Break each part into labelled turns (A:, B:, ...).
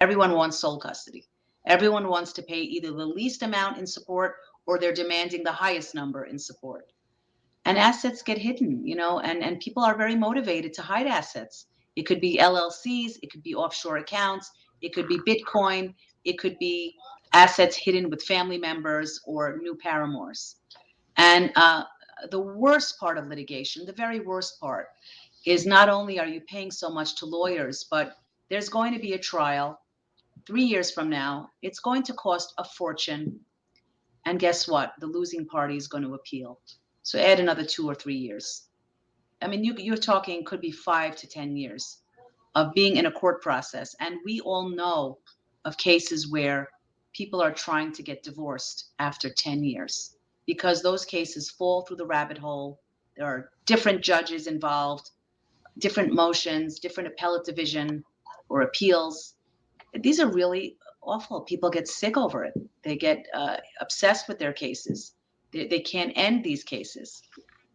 A: Everyone wants sole custody. Everyone wants to pay either the least amount in support or they're demanding the highest number in support. And assets get hidden, and people are very motivated to hide assets. It could be LLCs, it could be offshore accounts, it could be Bitcoin, it could be assets hidden with family members or new paramours. And the worst part of litigation, the very worst part, is not only are you paying so much to lawyers, but there's going to be a trial 3 years from now. It's going to cost a fortune. And guess what? The losing party is going to appeal. So add another 2 or 3 years. I mean, you're talking could be 5 to 10 years of being in a court process. And we all know of cases where people are trying to get divorced after 10 years because those cases fall through the rabbit hole. There are different judges involved, different motions, different appellate division or appeals. These are really awful. People get sick over it. They get obsessed with their cases. They can't end these cases.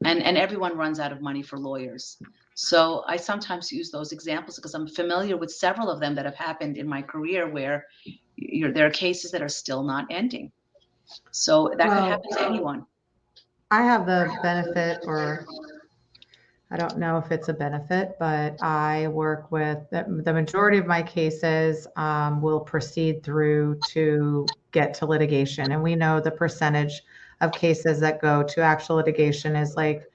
A: And everyone runs out of money for lawyers. So I sometimes use those examples because I'm familiar with several of them that have happened in my career where there are cases that are still not ending. So that could happen to anyone.
B: I have the benefit, or I don't know if it's a benefit, but I work with the majority of my cases will proceed through to get to litigation. And we know the percentage of cases that go to actual litigation is like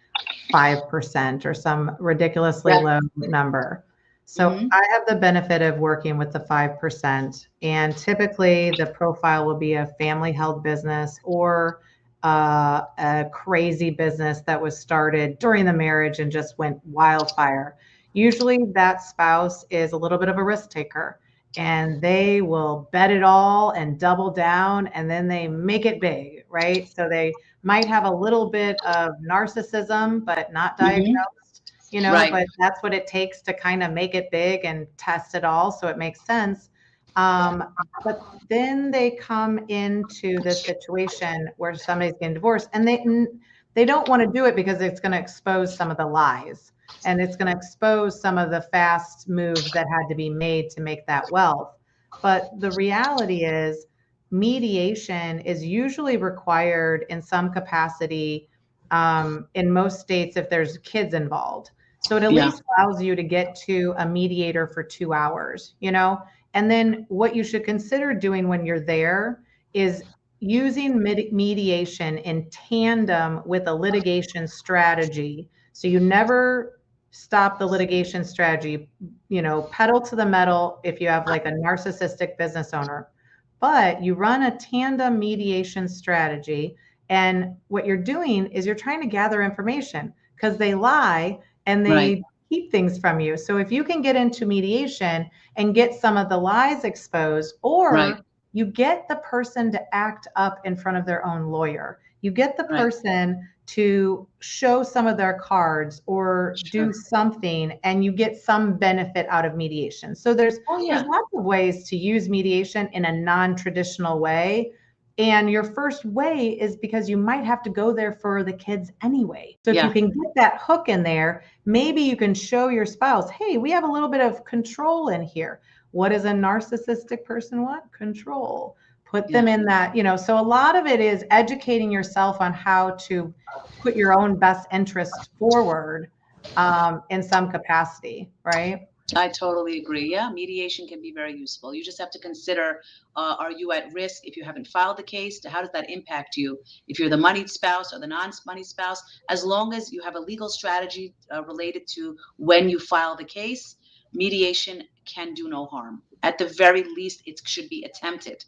B: 5% or some ridiculously low number. So I have the benefit of working with the 5%. And typically the profile will be a family held business or a crazy business that was started during the marriage and just went wildfire. Usually that spouse is a little bit of a risk taker and they will bet it all and double down and then they make it big, right? So they might have a little bit of narcissism, but not diagnosed,
A: Right.
B: but that's what it takes to kind of make it big and test it all. So it makes sense. But then they come into this situation where somebody's getting divorced and they don't want to do it because it's going to expose some of the lies and it's going to expose some of the fast moves that had to be made to make that wealth. But the reality is mediation is usually required in some capacity in most states if there's kids involved. So it at least allows you to get to a mediator for 2 hours, And then what you should consider doing when you're there is using mediation in tandem with a litigation strategy. So you never stop the litigation strategy, pedal to the metal if you have like a narcissistic business owner, but you run a tandem mediation strategy. And what you're doing is you're trying to gather information because they lie and they keep things from you. So if you can get into mediation and get some of the lies exposed, or you get the person to act up in front of their own lawyer, you get the person to show some of their cards or do something, and you get some benefit out of mediation. So there's lots of ways to use mediation in a non-traditional way. And your first way is because you might have to go there for the kids anyway. So if you can get that hook in there, maybe you can show your spouse, hey, we have a little bit of control in here. What does a narcissistic person want? Control. Put them in that, so a lot of it is educating yourself on how to put your own best interest forward in some capacity, right?
A: I totally agree. Yeah, mediation can be very useful. You just have to consider, are you at risk if you haven't filed the case? How does that impact you? If you're the moneyed spouse or the non-moneyed spouse, as long as you have a legal strategy related to when you file the case, mediation can do no harm. At the very least, it should be attempted.